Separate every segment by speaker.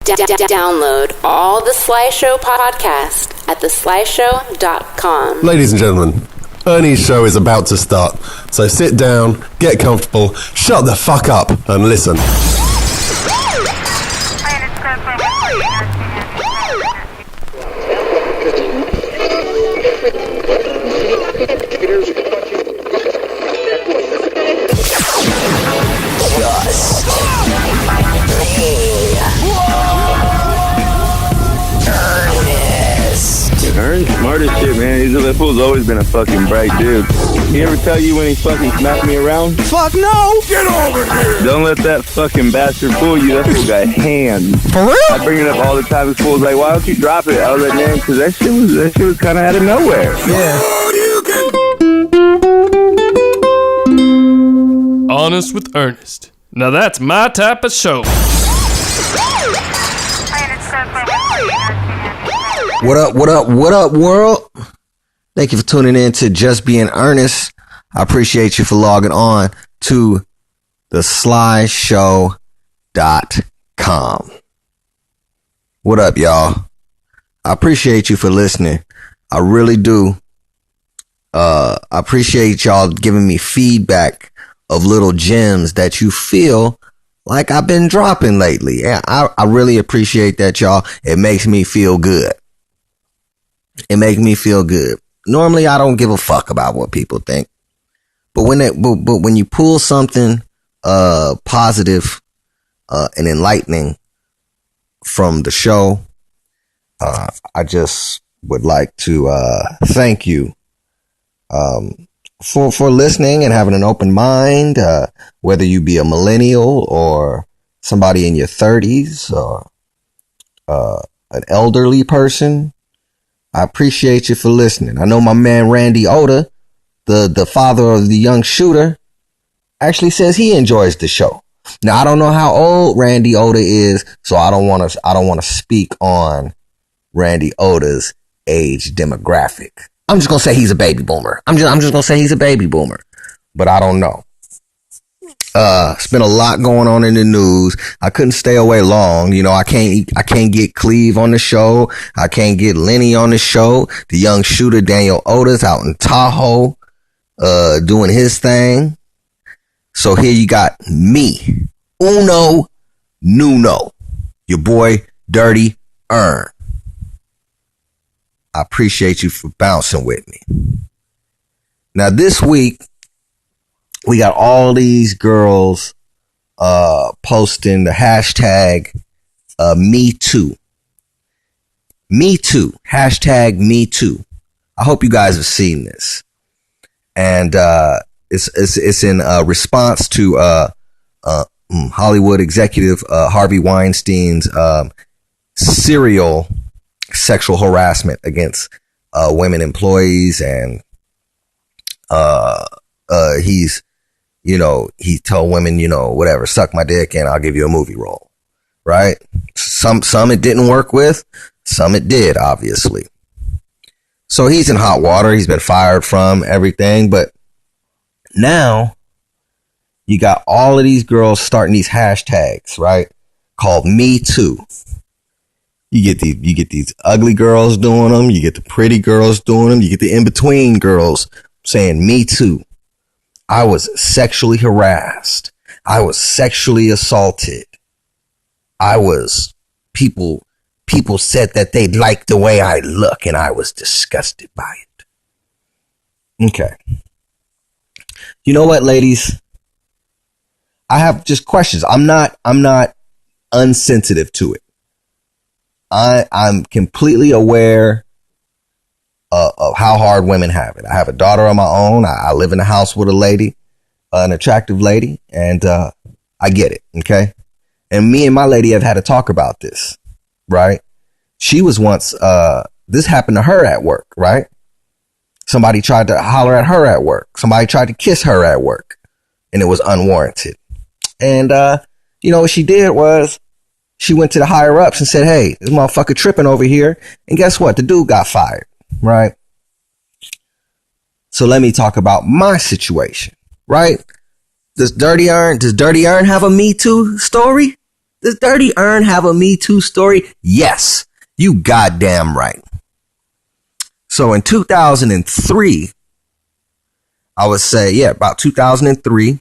Speaker 1: Download all the Sly Show podcast at theslyshow.com.
Speaker 2: Ladies and gentlemen, Ernie's show is about to start, so sit down, get comfortable, shut the fuck up, and listen.
Speaker 3: Ern's smart as shit, man. That fool's always been a fucking bright dude. He ever tell you when he fucking smacked me around?
Speaker 4: Fuck no! Get over here!
Speaker 3: Don't let that fucking bastard fool you. That fool got hands. For real? I bring it up all the time. This fool's like, why don't you drop it? I was like, man, because that shit was kind of out of nowhere.
Speaker 4: Yeah.
Speaker 5: Honest with Ernest. Now that's my type of show.
Speaker 4: What up, world? Thank you for tuning in to Just Being Earnest. I appreciate you for logging on to theslyshow.com. What up, y'all? I appreciate you for listening. I really do. I appreciate y'all giving me feedback of little gems that you feel like I've been dropping lately. And I really appreciate that, y'all. It makes me feel good. It makes me feel good. Normally, I don't give a fuck about what people think, but when you pull something positive and enlightening from the show, I just would like to thank you for listening and having an open mind. Whether you be a millennial or somebody in your 30s or an elderly person. I appreciate you for listening. I know my man Randy Oda, the father of the young shooter, actually says he enjoys the show. Now I don't know how old Randy Oda is, so I don't want to speak on Randy Oda's age demographic. I'm just gonna say he's a baby boomer. I'm just gonna say he's a baby boomer, but I don't know. It's been a lot going on in the news. I couldn't stay away long. You know, I can't get Cleve on the show. I can't get Lenny on the show. The young shooter Daniel Otis out in Tahoe, doing his thing. So here you got me, Uno Nuno, your boy Dirty Earn. I appreciate you for bouncing with me. Now this week, we got all these girls posting the hashtag Me Too. Me Too. Hashtag Me Too. I hope you guys have seen this. And it's in response to Hollywood executive Harvey Weinstein's serial sexual harassment against women employees, and he told women, whatever, suck my dick and I'll give you a movie role, right? Some it didn't work with, some it did, obviously. So he's in hot water. He's been fired from everything, but now you got all of these girls starting these hashtags, right? Called Me Too. You get these ugly girls doing them. You get the pretty girls doing them. You get the in-between girls saying Me Too. I was sexually harassed. I was sexually assaulted. People said that they liked the way I look and I was disgusted by it. Okay. You know what, ladies? I have just questions. I'm not unsensitive to it. I'm completely aware of how hard women have it. I have a daughter of my own. I live in a house with a lady, an attractive lady, and I get it, okay? And me and my lady have had a talk about this, right? She was once, this happened to her at work, right? Somebody tried to holler at her at work. Somebody tried to kiss her at work, and it was unwarranted. And, what she did was she went to the higher ups and said, hey, this motherfucker tripping over here. And guess what? The dude got fired. Right. So let me talk about my situation. Right. Does Dirty Earn have a Me Too story? Does Dirty Earn have a Me Too story? Yes, you goddamn right. So in 2003, I would say, yeah, about 2003,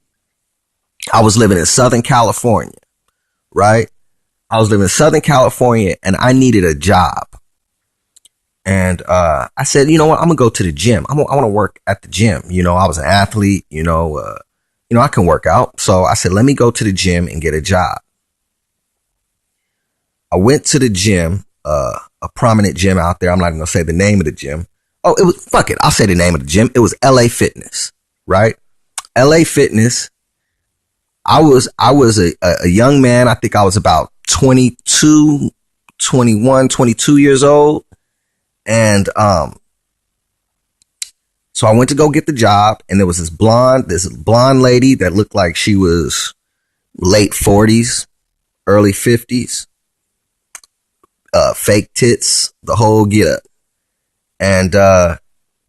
Speaker 4: I was living in Southern California, right? I was living in Southern California and I needed a job. And I said, you know what? I'm going to go to the gym. I want to work at the gym. You know, I was an athlete, I can work out. So I said, let me go to the gym and get a job. I went to the gym, a prominent gym out there. I'm not even going to say the name of the gym. Oh, it was, fuck it. I'll say the name of the gym. It was LA Fitness, right? LA Fitness. I was a young man. I think I was about 22 years old. And, so I went to go get the job, and there was this blonde lady that looked like she was late 40s, early 50s, fake tits, the whole get up. And,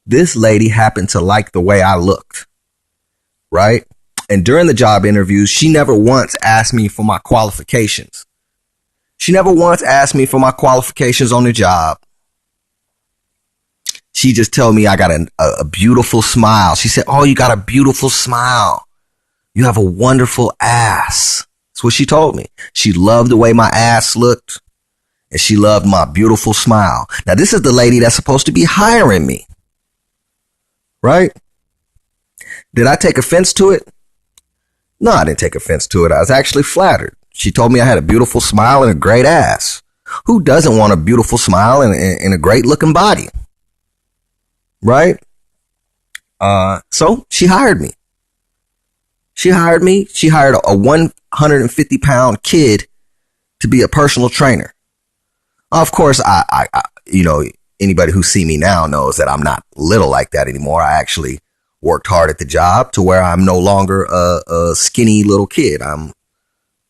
Speaker 4: this lady happened to like the way I looked, right? And during the job interviews, she never once asked me for my qualifications. She never once asked me for my qualifications on the job. She just told me I got a beautiful smile. She said, oh, you got a beautiful smile. You have a wonderful ass. That's what she told me. She loved the way my ass looked, and she loved my beautiful smile. Now, this is the lady that's supposed to be hiring me, right? Did I take offense to it? No, I didn't take offense to it. I was actually flattered. She told me I had a beautiful smile and a great ass. Who doesn't want a beautiful smile and a great looking body? Right? So she hired me. She hired a 150 pound kid to be a personal trainer. Of course, I anybody who see me now knows that I'm not little like that anymore. I actually worked hard at the job to where I'm no longer a skinny little kid. I'm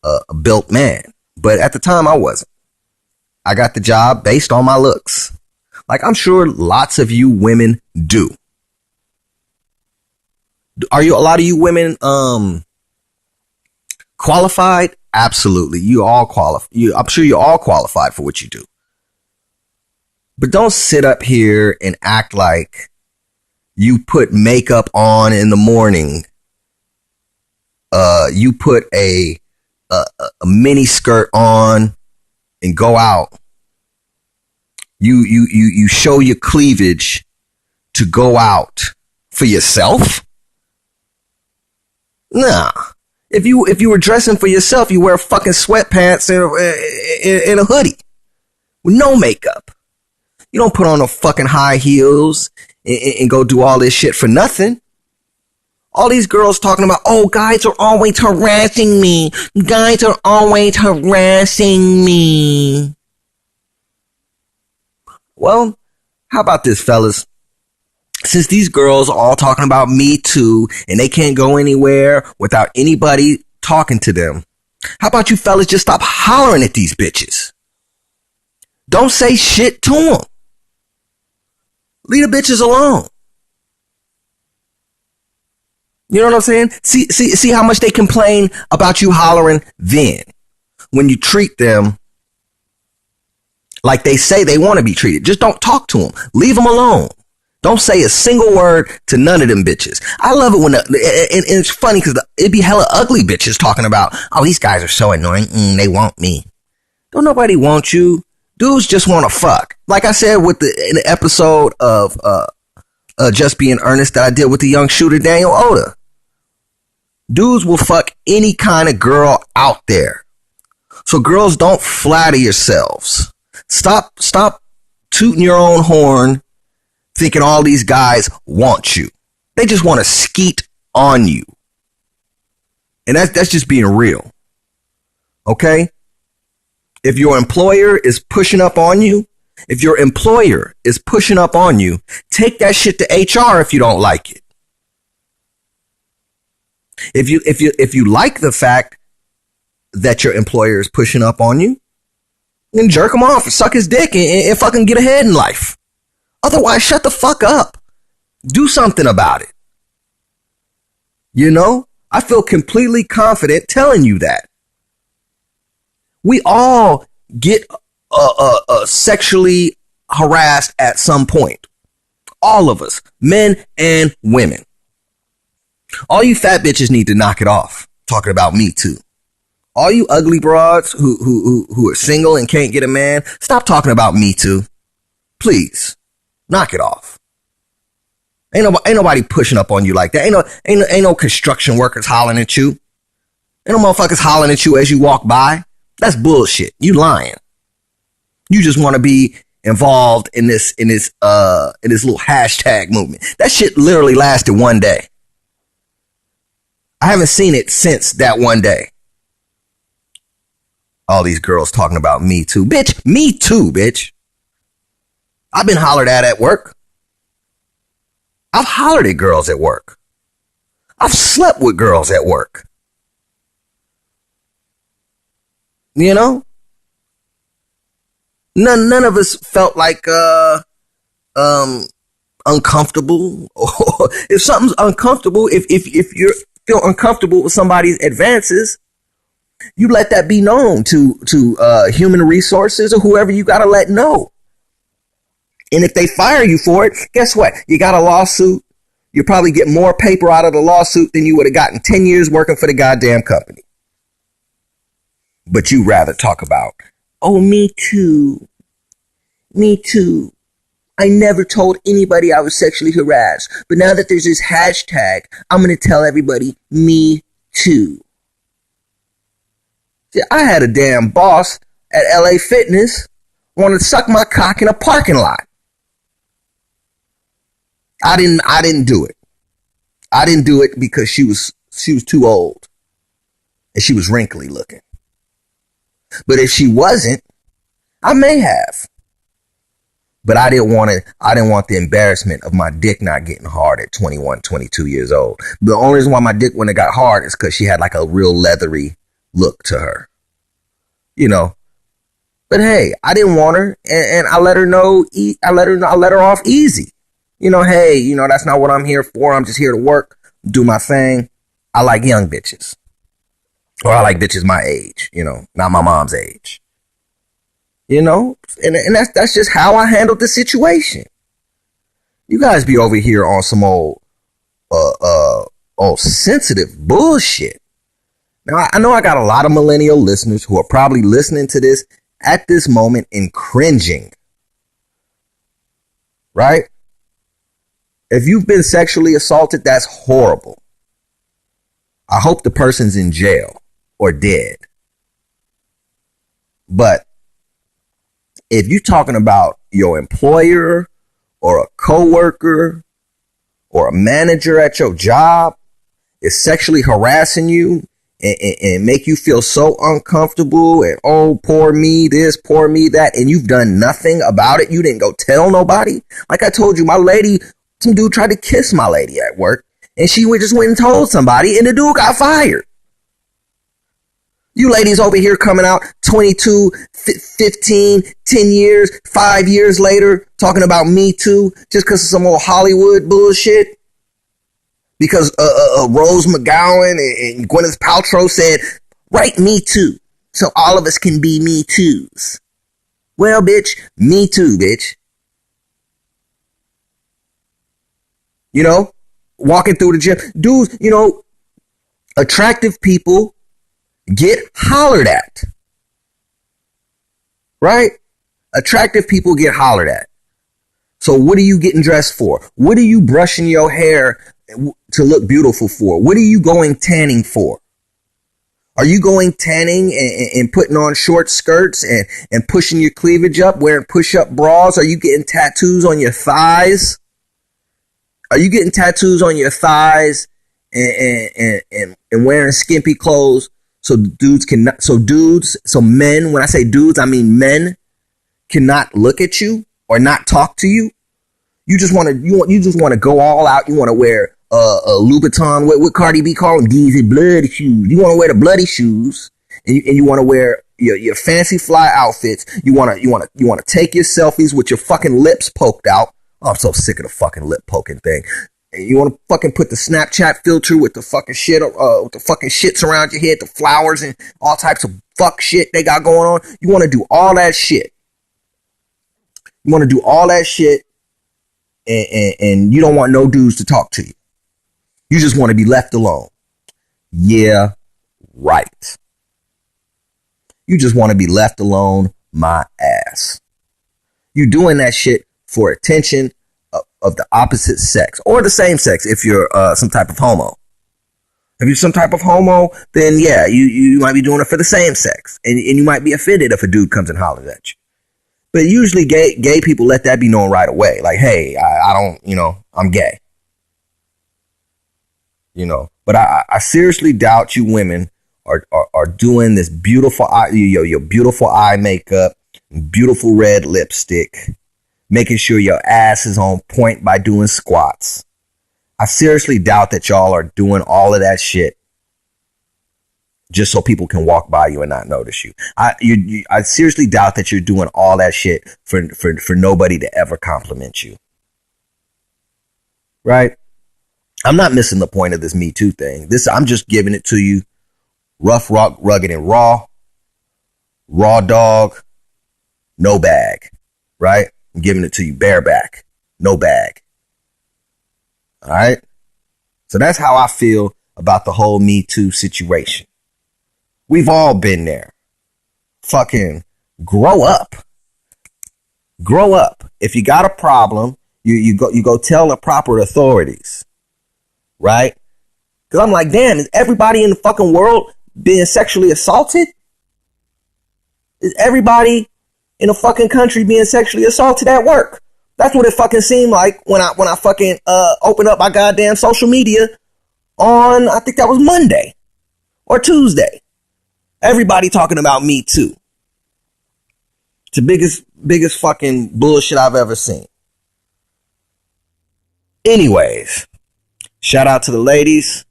Speaker 4: a built man. But at the time I wasn't. I got the job based on my looks. Like I'm sure lots of you women do. Are a lot of you women qualified? Absolutely. You all qualify. I'm sure you're all qualified for what you do. But don't sit up here and act like you put makeup on in the morning. You put a mini skirt on and go out. You show your cleavage to go out for yourself? Nah. If you were dressing for yourself, you wear fucking sweatpants and a hoodie with no makeup. You don't put on no fucking high heels and go do all this shit for nothing. All these girls talking about, oh, guys are always harassing me. Guys are always harassing me. Well, how about this, fellas? Since these girls are all talking about Me Too and they can't go anywhere without anybody talking to them, how about you fellas just stop hollering at these bitches? Don't say shit to them. Leave the bitches alone. You know what I'm saying? See how much they complain about you hollering then when you treat them like they say they want to be treated. Just don't talk to them. Leave them alone. Don't say a single word to none of them bitches. I love it when and it's funny because it'd be hella ugly bitches talking about, oh, these guys are so annoying. They want me. Don't nobody want you. Dudes just want to fuck. Like I said in the episode of Just Being Earnest that I did with the young shooter Daniel Oda. Dudes will fuck any kind of girl out there. So girls, don't flatter yourselves. Stop tooting your own horn thinking all these guys want you. They just want to skeet on you. And that's just being real. Okay? If your employer is pushing up on you, take that shit to HR if you don't like it. If you like the fact that your employer is pushing up on you, then jerk him off and suck his dick and fucking get ahead in life. Otherwise, shut the fuck up. Do something about it. You know, I feel completely confident telling you that. We all get sexually harassed at some point. All of us, men and women. All you fat bitches need to knock it off. Talking about Me Too. All you ugly broads who are single and can't get a man, stop talking about Me Too. Please, knock it off. Ain't nobody pushing up on you like that. Ain't no construction workers hollering at you. Ain't no motherfuckers hollering at you as you walk by. That's bullshit. You lying. You just want to be involved in this little hashtag movement. That shit literally lasted one day. I haven't seen it since that one day. All these girls talking about Me Too. Bitch, Me Too, bitch. I've been hollered at work. I've hollered at girls at work. I've slept with girls at work. You know? None of us felt like uncomfortable. Or if something's uncomfortable, if you feel uncomfortable with somebody's advances, you let that be known to human resources or whoever you gotta let know. And if they fire you for it, guess what? You got a lawsuit. You probably get more paper out of the lawsuit than you would have gotten 10 years working for the goddamn company. But you rather talk about, oh, Me Too. Me Too. I never told anybody I was sexually harassed. But now that there's this hashtag, I'm going to tell everybody Me Too. See, I had a damn boss at LA Fitness want to suck my cock in a parking lot. I didn't do it. I didn't do it because she was too old and she was wrinkly looking. But if she wasn't, I may have. But I didn't want the embarrassment of my dick not getting hard at 21, 22 years old. The only reason why my dick wouldn't have got hard is because she had like a real leathery look to her. You know. But hey, I didn't want her, and I let her know. I let her off easy. You know, hey, you know, that's not what I'm here for. I'm just here to work, do my thing. I like young bitches. Or I like bitches my age, you know, not my mom's age. You know, and that's just how I handled the situation. You guys be over here on some old sensitive bullshit. Now, I know I got a lot of millennial listeners who are probably listening to this at this moment and cringing. Right? If you've been sexually assaulted, that's horrible. I hope the person's in jail or dead. But if you're talking about your employer or a coworker or a manager at your job is sexually harassing you and make you feel so uncomfortable and, oh, poor me this, poor me that, and you've done nothing about it, you didn't go tell nobody. Like I told you, my lady, some dude tried to kiss my lady at work, and she just went and told somebody, and the dude got fired. You ladies over here coming out 22, 15, 10 years, 5 years later, talking about Me Too just because of some old Hollywood bullshit. Because Rose McGowan and Gwyneth Paltrow said, write Me Too so all of us can be Me Toos. Well, bitch, Me Too, bitch. You know, walking through the gym. Dudes, you know, attractive people get hollered at. Right? Attractive people get hollered at. So what are you getting dressed for? What are you brushing your hair to look beautiful for? What are you going tanning for? Are you going tanning and putting on short skirts and pushing your cleavage up, wearing push-up bras? Are you getting tattoos on your thighs? Are you getting tattoos on your thighs and wearing skimpy clothes so men, when I say dudes, I mean men, cannot look at you or not talk to you? You just want to go all out. You want to wear a Louboutin, what Cardi B call them, these bloody shoes. You want to wear the bloody shoes, and you want to wear your fancy fly outfits. You want to take your selfies with your fucking lips poked out. Oh, I'm so sick of the fucking lip poking thing. You want to fucking put the Snapchat filter with the fucking shit, with the fucking shits around your head, the flowers and all types of fuck shit they got going on. You want to do all that shit. You want to do all that shit, and you don't want no dudes to talk to you. You just want to be left alone. Yeah, right. You just want to be left alone, my ass. You doing that shit for attention of the opposite sex or the same sex if you're some type of homo. If you're some type of homo, then yeah, you might be doing it for the same sex. And you might be offended if a dude comes and hollers at you. But usually gay people let that be known right away. Like, hey, I don't, I'm gay. But I seriously doubt you women are doing this beautiful eye, your beautiful eye makeup, beautiful red lipstick, making sure your ass is on point by doing squats. I seriously doubt that y'all are doing all of that shit just so people can walk by you and not notice you. I seriously doubt that you're doing all that shit for nobody to ever compliment you. Right? I'm not missing the point of this Me Too thing. I'm just giving it to you rough, rugged, and raw. Raw dog, no bag. Right? I'm giving it to you bareback, no bag. All right? So that's how I feel about the whole Me Too situation. We've all been there. Fucking grow up. Grow up. If you got a problem, you go tell the proper authorities. Right? Because I'm like, damn, is everybody in the fucking world being sexually assaulted? Is everybody in a fucking country being sexually assaulted at work? That's what it fucking seemed like when I fucking opened up my goddamn social media on, I think that was Monday or Tuesday. Everybody talking about Me Too. It's the biggest fucking bullshit I've ever seen. Anyways, shout out to the ladies.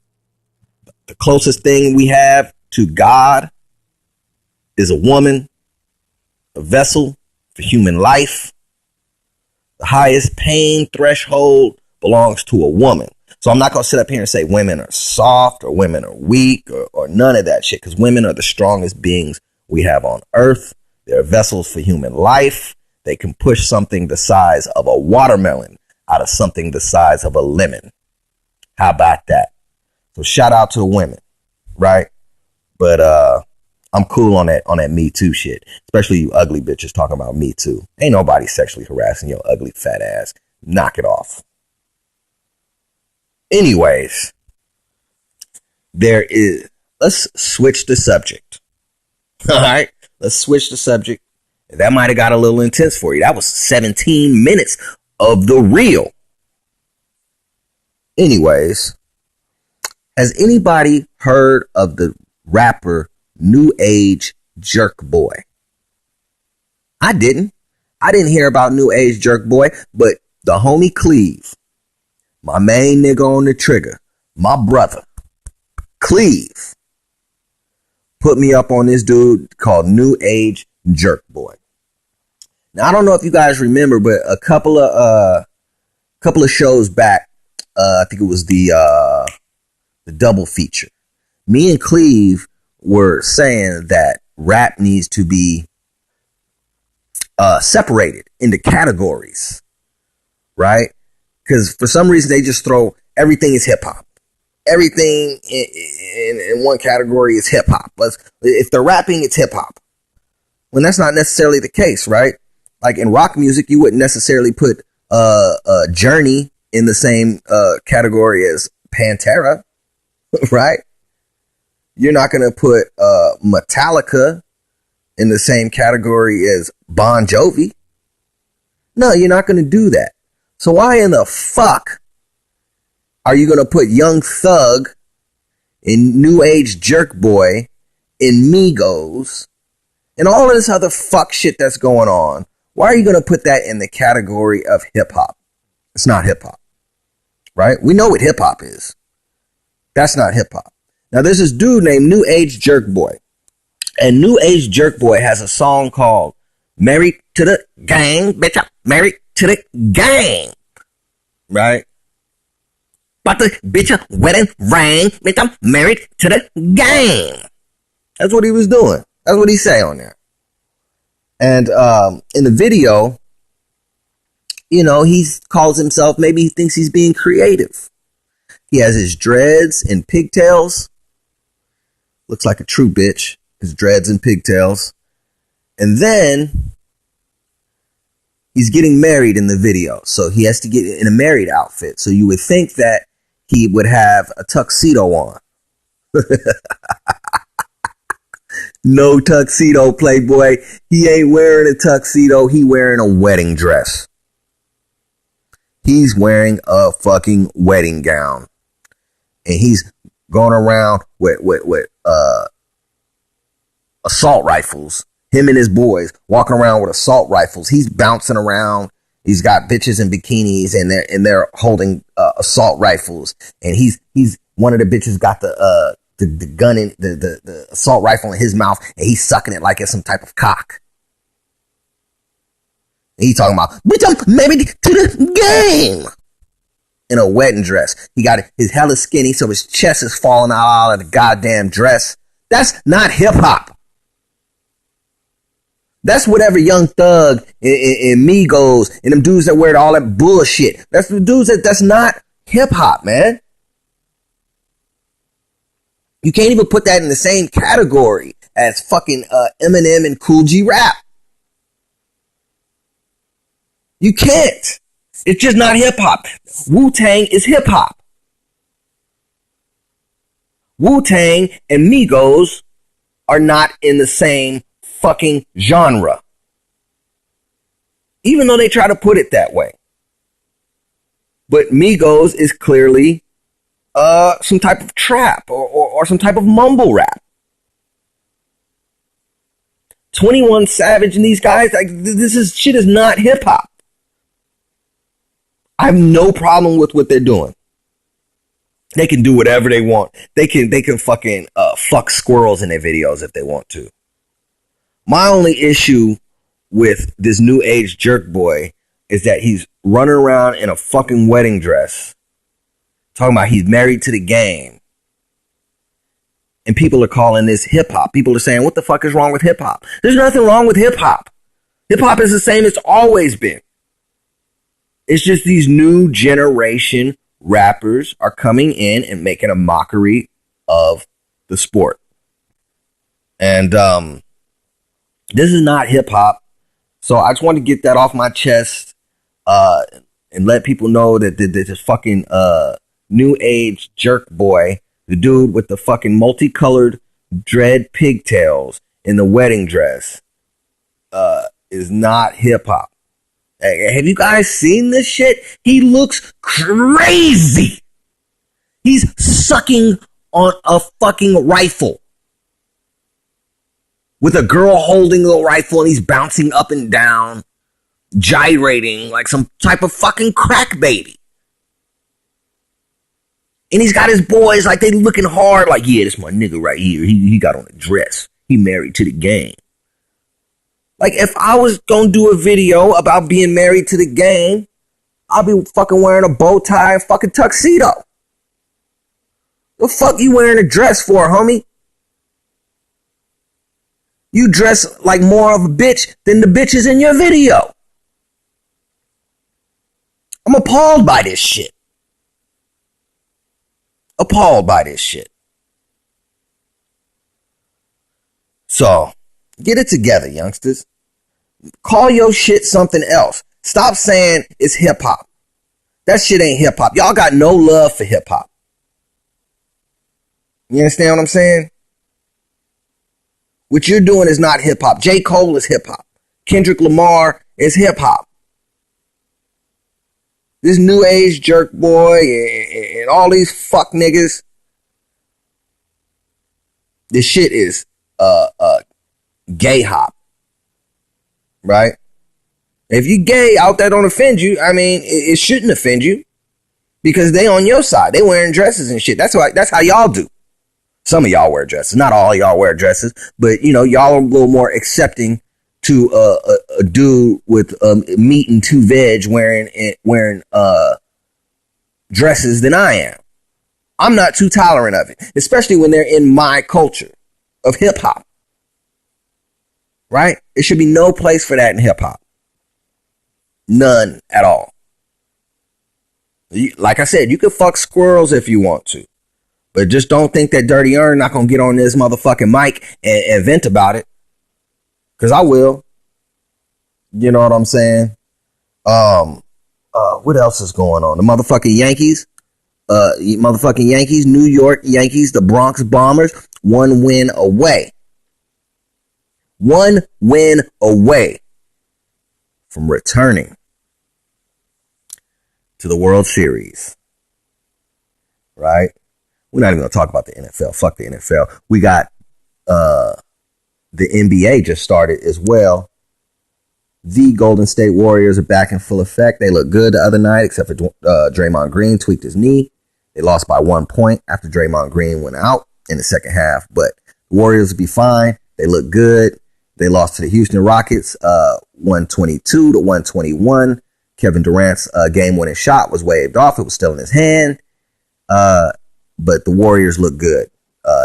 Speaker 4: The closest thing we have to God is a woman, a vessel for human life. The highest pain threshold belongs to a woman. So I'm not going to sit up here and say women are soft or women are weak or none of that shit, because women are the strongest beings we have on earth. They're vessels for human life. They can push something the size of a watermelon out of something the size of a lemon. How about that? So shout out to the women, right? But I'm cool on that Me Too shit, especially you ugly bitches talking about Me Too. Ain't nobody sexually harassing your ugly fat ass. Knock it off. Anyways, let's switch the subject. All right, let's switch the subject. That might have got a little intense for you. That was 17 minutes of the real. Anyways, has anybody heard of the rapper New Age Jerk Boy? I didn't hear about New Age Jerk Boy, but the homie Cleve, my main nigga on the trigger, my brother, Cleve, put me up on this dude called New Age Jerk Boy. Now, I don't know if you guys remember, but a couple of shows back, I think it was the double feature, me and Cleve were saying that rap needs to be separated into categories, right? Because for some reason they just throw everything is hip hop. Everything in one category is hip hop. If they're rapping, it's hip hop. When that's not necessarily the case, right? Like in rock music, you wouldn't necessarily put Journey in the same category as Pantera, right? You're not going to put Metallica in the same category as Bon Jovi. No, you're not going to do that. So why in the fuck are you going to put Young Thug and New Age Jerk Boy in Migos and all of this other fuck shit that's going on? Why are you going to put that in the category of hip hop? It's not hip hop, right? We know what hip hop is. That's not hip hop. Now there's this dude named New Age Jerk Boy, and New Age Jerk Boy has a song called Married to the Gang, bitch, I'm married to the gang, right? About the bitch a wedding ring. Bitch, I'm married to the game. That's what he was doing. That's what he say on there. And in the video, you know, he calls himself, maybe he thinks he's being creative. He has his dreads and pigtails. Looks like a true bitch. His dreads and pigtails. And then he's getting married in the video. So he has to get in a married outfit. So you would think that he would have a tuxedo on. No tuxedo, Playboy. He ain't wearing a tuxedo. He wearing a wedding dress. He's wearing a fucking wedding gown. And he's going around with assault rifles. Him and his boys walking around with assault rifles. He's bouncing around. He's got bitches in bikinis and they're holding assault rifles. And he's one of the bitches got the gun in the assault rifle in his mouth, and he's sucking it like it's some type of cock. And he's talking about, bitch, I'm married to the game. In a wedding dress. He got his hella skinny, so his chest is falling out of the goddamn dress. That's not hip hop. That's whatever Young Thug and Migos and them dudes that wear all that bullshit. That's the dudes that's not hip hop, man. You can't even put that in the same category as fucking Eminem and Cool G Rap. You can't. It's just not hip hop. Wu-Tang is hip hop. Wu-Tang and Migos are not in the same fucking genre. Even though they try to put it that way. But Migos is clearly some type of trap or some type of mumble rap. 21 Savage and these guys, like shit is not hip hop. I have no problem with what they're doing. They can do whatever they want. They can fucking fuck squirrels in their videos if they want to. My only issue with this new age jerk boy is that he's running around in a fucking wedding dress, talking about he's married to the game. And people are calling this hip hop. People are saying, what the fuck is wrong with hip hop? There's nothing wrong with hip hop. Hip hop is the same it's always been. It's just these new generation rappers are coming in and making a mockery of the sport. And this is not hip hop. So I just want to get that off my chest and let people know that this fucking new age jerk boy, the dude with the fucking multicolored dread pigtails in the wedding dress, is not hip hop. Have you guys seen this shit? He looks crazy. He's sucking on a fucking rifle with a girl holding the rifle, and he's bouncing up and down, gyrating like some type of fucking crack baby. And he's got his boys like they looking hard, like, yeah, this my nigga right here. He got on a dress. He married to the game. Like, if I was gonna do a video about being married to the game, I'll be fucking wearing a bow tie and fucking tuxedo. The fuck you wearing a dress for, homie? You dress like more of a bitch than the bitches in your video. I'm appalled by this shit. Appalled by this shit. So, get it together, youngsters. Call your shit something else. Stop saying it's hip hop. That shit ain't hip hop. Y'all got no love for hip hop. You understand what I'm saying? What you're doing is not hip hop. J. Cole is hip hop. Kendrick Lamar is hip hop. This new age jerk boy and all these fuck niggas. This shit is gay hop. Right? If you gay out there don't offend you, I mean, it shouldn't offend you. Because they on your side. They wearing dresses and shit. That's how y'all do. Some of y'all wear dresses. Not all of y'all wear dresses. But, you know, y'all are a little more accepting to a dude with meat and two veg wearing dresses than I am. I'm not too tolerant of it, especially when they're in my culture of hip hop. Right? There should be no place for that in hip hop. None at all. Like I said, you can fuck squirrels if you want to. But just don't think that Dirty Earn not going to get on this motherfucking mic and vent about it. Because I will. You know what I'm saying? What else is going on? The motherfucking Yankees. New York Yankees, the Bronx Bombers, 1 win away. 1 win away from returning to the World Series. Right? We're not even going to talk about the NFL. Fuck the NFL. We got the NBA just started as well. The Golden State Warriors are back in full effect. They look good the other night, except for Draymond Green tweaked his knee. They lost by 1 point after Draymond Green went out in the second half. But the Warriors will be fine. They look good. They lost to the Houston Rockets 122 to 121. Kevin Durant's game-winning shot was waved off. It was still in his hand. But the Warriors look good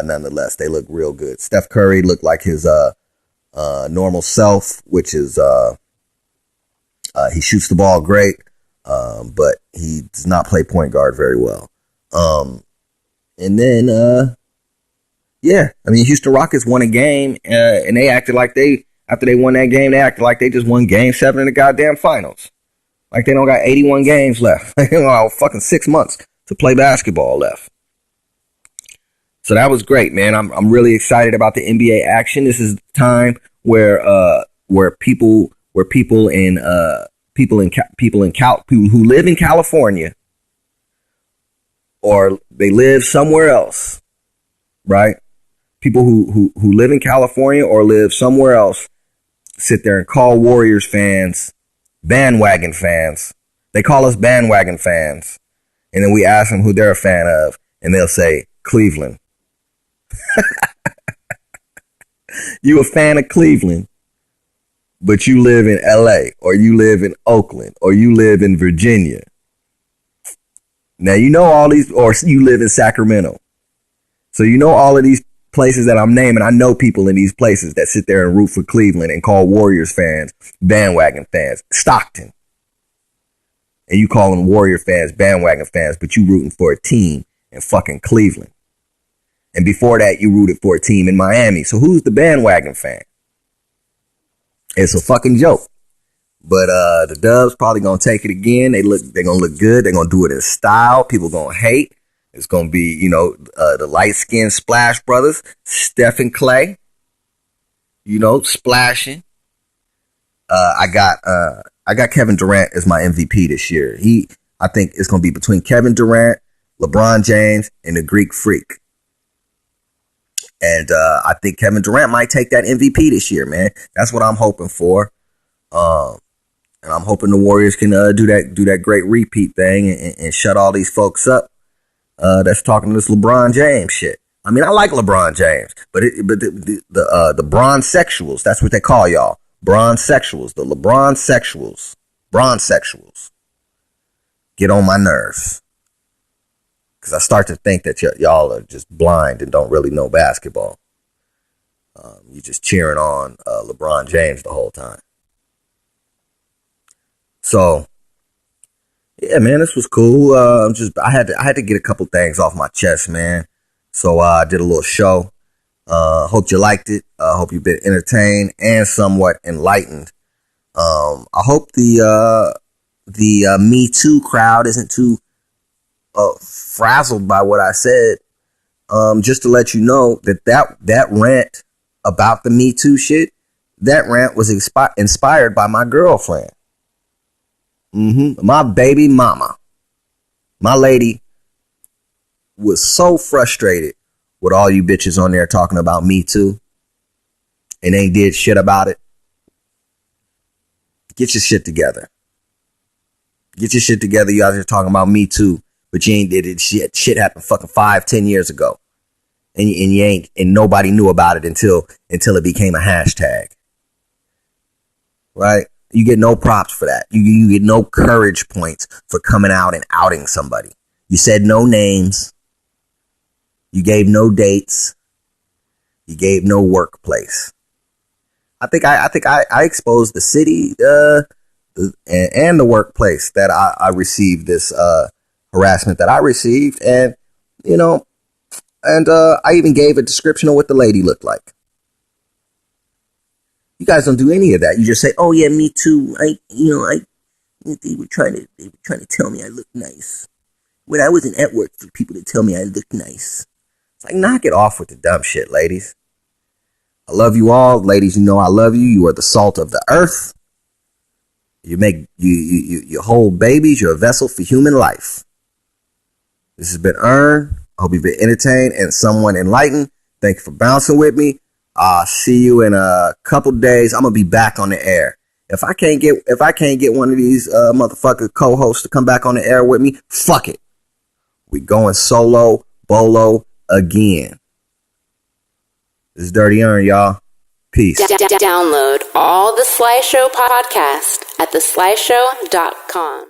Speaker 4: nonetheless. They look real good. Steph Curry looked like his normal self, which is he shoots the ball great, but he does not play point guard very well. And then, Houston Rockets won a game, and they acted like after they won that game, they acted like they just won game 7 in the goddamn finals. Like they don't got 81 games left. Fucking 6 months to play basketball left. So that was great, man. I'm really excited about the NBA action. This is the time where people who live in California or they live somewhere else, right? People who live in California or live somewhere else sit there and call Warriors fans bandwagon fans. They call us bandwagon fans. And then we ask them who they're a fan of, and they'll say Cleveland. You a fan of Cleveland, but you live in LA or you live in Oakland or you live in Virginia. Now you know all these, or you live in Sacramento. So you know all of these places that I'm naming. I know people in these places that sit there and root for Cleveland and call Warriors fans bandwagon fans. Stockton. And you call them Warrior fans bandwagon fans, but you rooting for a team in fucking Cleveland. And before that, you rooted for a team in Miami. So who's the bandwagon fan? It's a fucking joke. But the Dubs probably gonna take it again. They're gonna look good. They're gonna do it in style. People gonna hate. It's gonna be, the light-skinned Splash Brothers, Steph and Clay, splashing. I got Kevin Durant as my MVP this year. I think it's gonna be between Kevin Durant, LeBron James, and the Greek Freak. And I think Kevin Durant might take that MVP this year, man. That's what I'm hoping for. And I'm hoping the Warriors can do that great repeat thing and shut all these folks up that's talking this LeBron James shit. I mean, I like LeBron James, but the bronze sexuals, that's what they call y'all. Bronze sexuals, the LeBron sexuals, bronze sexuals get on my nerves. Because I start to think that y'all are just blind and don't really know basketball. You're just cheering on LeBron James the whole time. So, yeah, man, this was cool. I had to get a couple things off my chest, man. So I did a little show. Hope you liked it. Hope you've been entertained and somewhat enlightened. I hope the Me Too crowd isn't too frazzled by what I said. Just to let you know that rant about the Me Too shit, that rant was inspired by my girlfriend. My baby mama. My lady was so frustrated with all you bitches on there talking about Me Too and ain't did shit about it. Get your shit together. Get your shit together. You out here talking about Me Too, but you ain't did it. Shit happened fucking 5-10 years ago. And you ain't, and nobody knew about it until it became a hashtag. Right? You get no props for that. You get no courage points for coming out and outing somebody. You said no names. You gave no dates. You gave no workplace. I think I exposed the city and the workplace that I received this harassment that I received, and I even gave a description of what the lady looked like. You guys don't do any of that. You just say, "Oh yeah, me too." They were trying to tell me I look nice. When I wasn't at work for people to tell me I look nice. It's like, knock it off with the dumb shit, ladies. I love you all, ladies. You know I love you. You are the salt of the earth. You hold babies. You're a vessel for human life. This has been Earn. I hope you've been entertained and somewhat enlightened. Thank you for bouncing with me. I'll see you in a couple days. I'm gonna be back on the air. If I can't get one of these motherfucker co-hosts to come back on the air with me, fuck it. We going solo bolo again. This is Dirty Earn, y'all. Peace.
Speaker 1: Download all the Sly Show podcast at theslyshow.com.